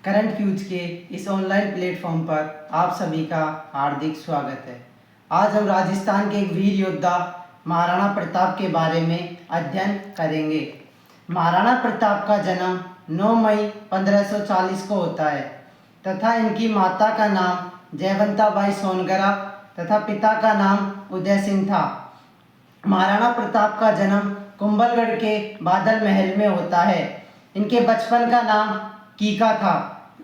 Current fuse के इस online platform पर आप सभी का हार्दिक स्वागत है। आज हम राजस्थान के एक वीर योद्धा महाराणा प्रताप के बारे में अध्ययन करेंगे। महाराणा प्रताप का जन्म 9 मई 1540 को होता है तथा इनकी माता का नाम जयवंताबाई सोनगरा तथा पिता का नाम उदय सिंह था। महाराणा प्रताप का जन्म कुंभलगढ़ के बादल महल में होता है। इनके बचपन का नाम कीका था।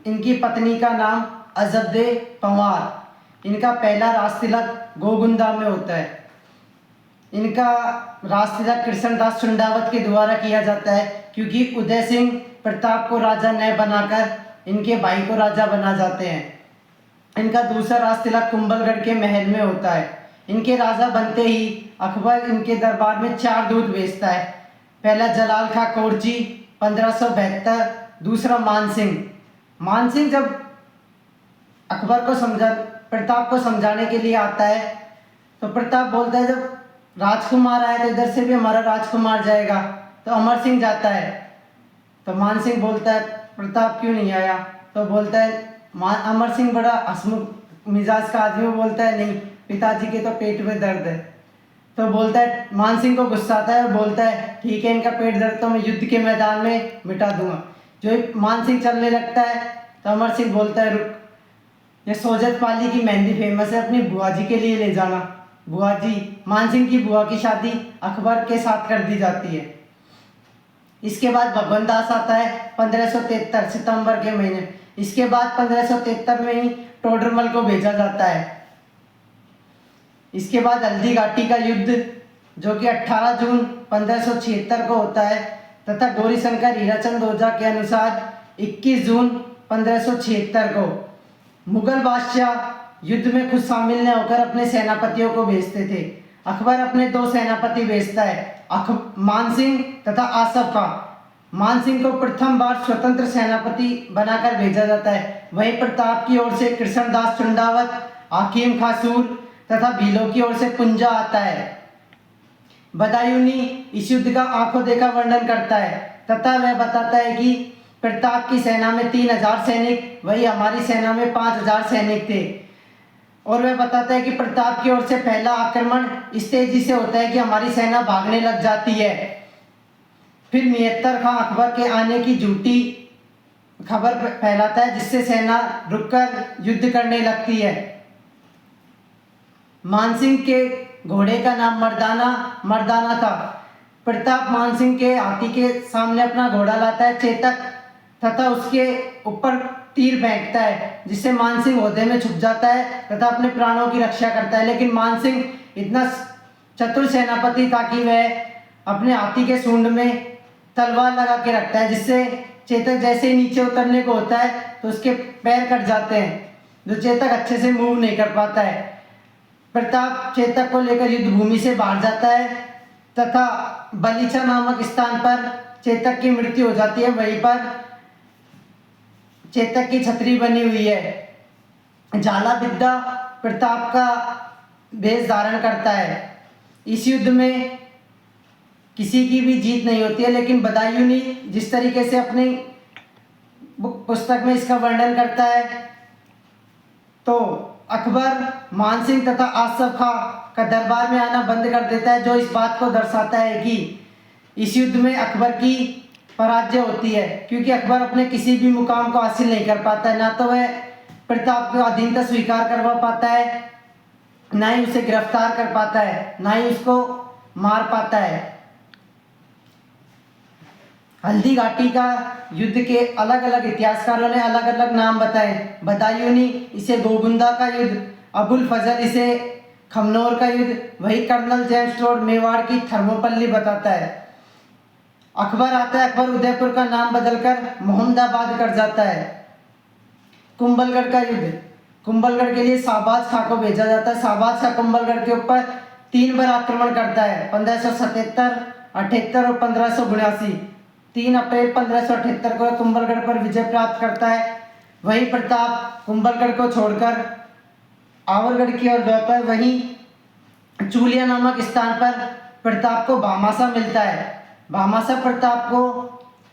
इनकी पत्नी का नाम अजबदे पंवार। इनका पहला राजतिलक गोगुंदा में होता है। इनका राजतिलक कृष्णदास चुंडावत के द्वारा किया जाता है क्योंकि उदय सिंह प्रताप को राजा न बनाकर इनके भाई को राजा बना जाते हैं। इनका दूसरा राजतिलक कुंभलगढ़ के महल में होता है। इनके राजा बनते ही अकबर इनके दरबार में 4 दूत भेजता है। पहला जलाल खां कोरची 1572, दूसरा मानसिंह जब अकबर को प्रताप को समझाने के लिए आता है तो प्रताप बोलता है जब राजकुमार आए तो इधर से भी हमारा राजकुमार जाएगा। तो अमर सिंह जाता है तो मानसिंह बोलता है प्रताप क्यों नहीं आया। तो बोलता है अमर सिंह बड़ा हंसमुख मिजाज का आदमी, बोलता है नहीं पिताजी के तो पेट में दर्द है। तो बोलता है मानसिंह को गुस्सा आता है और बोलता है ठीक है इनका पेट दर्द तो मैं युद्ध के मैदान में मिटा दूंगा। जो मानसिंह चलने लगता है तो अमर सिंह बोलता है रुक, ये सोजत पाली की मेहंदी फेमस है, अपनी बुआ जी के लिए ले जाना। बुआ जी, मानसिंह की बुआ की शादी अकबर के साथ कर दी जाती है। इसके बाद भगवान दास आता है 1573 सितंबर के महीने। इसके बाद 1573 में ही टोडरमल को भेजा जाता है। इसके बाद हल्दी घाटी का युद्ध जो कि 18 जून 1576 को होता है तथा गौरीशंकर हीराचंद ओझा के अनुसार 21 जून 1576 को मुगल बादशाह युद्ध में खुद शामिल न होकर अपने सेनापतियों को भेजते थे। अकबर अपने 2 सेनापति भेजता है, मानसिंह तथा आसफ खां। मानसिंह को प्रथम बार स्वतंत्र सेनापति बनाकर भेजा जाता है। वहीं प्रताप की ओर से कृष्णदास चुंडावत, हाकिम खां सूर तथा भीलों की ओर से पुंजा आता है। बदायूनी इस युद्ध का आंखों देखा वर्णन करता है तथा वह बताता है कि प्रताप की सेना में 3000 सैनिक, वही हमारी सेना में 5000 सैनिक थे। और वह बताता है कि प्रताप की ओर से पहला आक्रमण इस तेजी से होता है कि हमारी सेना भागने लग जाती है। फिर मियत्तर खां अकबर के आने की झूठी खबर फैलाता है जिससे सेना रुककर युद्ध करने लगती है। मानसिंह के घोड़े का नाम मर्दाना था। प्रताप मानसिंह के हाथी के सामने अपना घोड़ा लाता है चेतक तथा उसके ऊपर तीर फेंकता है जिससे मानसिंह ओहदे में छुप जाता है तथा अपने प्राणों की रक्षा करता है। लेकिन मानसिंह इतना चतुर सेनापति था कि वह अपने हाथी के सूंड में तलवार लगा के रखता है जिससे चेतक जैसे ही नीचे उतरने को होता है तो उसके पैर कट जाते हैं, जो चेतक अच्छे से मूव नहीं कर पाता है। प्रताप चेतक को लेकर युद्ध भूमि से बाहर जाता है तथा बलीचा नामक स्थान पर चेतक की मृत्यु हो जाती है। वहीं पर चेतक की छतरी बनी हुई है। जाला विद्या प्रताप का वेश धारण करता है। इस युद्ध में किसी की भी जीत नहीं होती है, लेकिन बदायूनी जिस तरीके से अपनी पुस्तक में इसका वर्णन करता है तो अकबर मानसिंह तथा आसफ खां का दरबार में आना बंद कर देता है, जो इस बात को दर्शाता है कि इस युद्ध में अकबर की पराजय होती है क्योंकि अकबर अपने किसी भी मुकाम को हासिल नहीं कर पाता है। ना तो वह प्रताप को अधीनता स्वीकार करवा पाता है, ना ही उसे गिरफ्तार कर पाता है, ना ही उसको मार पाता है। हल्दी घाटी का युद्ध के अलग अलग इतिहासकारों ने अलग अलग नाम बताए। बदायूनी इसे गोगुंदा का युद्ध, अबुल फजल इसे खमनोर का युद्ध, वही कर्नल जेम्स टोड मेवाड़ की थर्मोपल्ली बताता है। अकबर आता है, अकबर उदयपुर का नाम बदलकर मोहम्मदाबाद कर जाता है। कुंभलगढ़ का युद्ध, कुंभलगढ़ के लिए शाहबाज खां को भेजा जाता है। शाहबाज खां कुंभलगढ़ के ऊपर 3 बार आक्रमण करता है, 1577, 78 और 1579। 3 अप्रैल 1578 को कुंभलगढ़ पर विजय प्राप्त करता है। वहीं प्रताप कुंभलगढ़ को छोड़कर आवरगढ़ की ओर जाता है। वहीं चूलिया नामक स्थान पर प्रताप को भामासा मिलता है। भामासा प्रताप को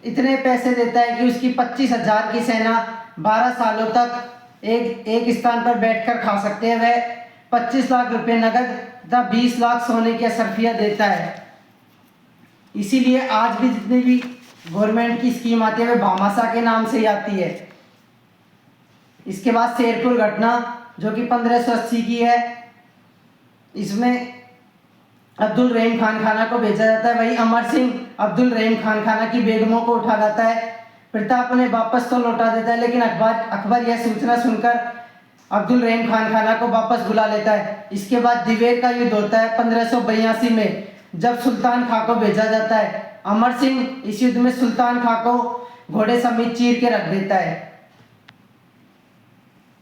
इतने पैसे देता है कि उसकी 25,000 की सेना 12 सालों तक एक स्थान पर बैठकर खा सकते हैं। वह 25 लाख रुपए नगद तथा 20 लाख सोने की असरफिया देता है। इसीलिए आज भी जितनी भी गवर्नमेंट की स्कीम आती है वह भामाशाह के नाम से ही आती है। इसके बाद शेरपुर घटना जो कि 1580 की है, इसमें अब्दुल रहीम खान खाना को भेजा जाता है। वही अमर सिंह अब्दुल रहीम खान खाना की बेगमों को उठा लाता है। प्रताप उन्हें वापस तो लौटा देता है, लेकिन अकबर यह सूचना सुनकर अब्दुल रहीम खान खाना को वापस बुला लेता है। इसके बाद दिवेर का युद्ध होता है 1582 में, जब सुल्तान खां को भेजा जाता है। अमर सिंह इस युद्ध में सुल्तान खां को घोड़े समेत चीर के रख देता है।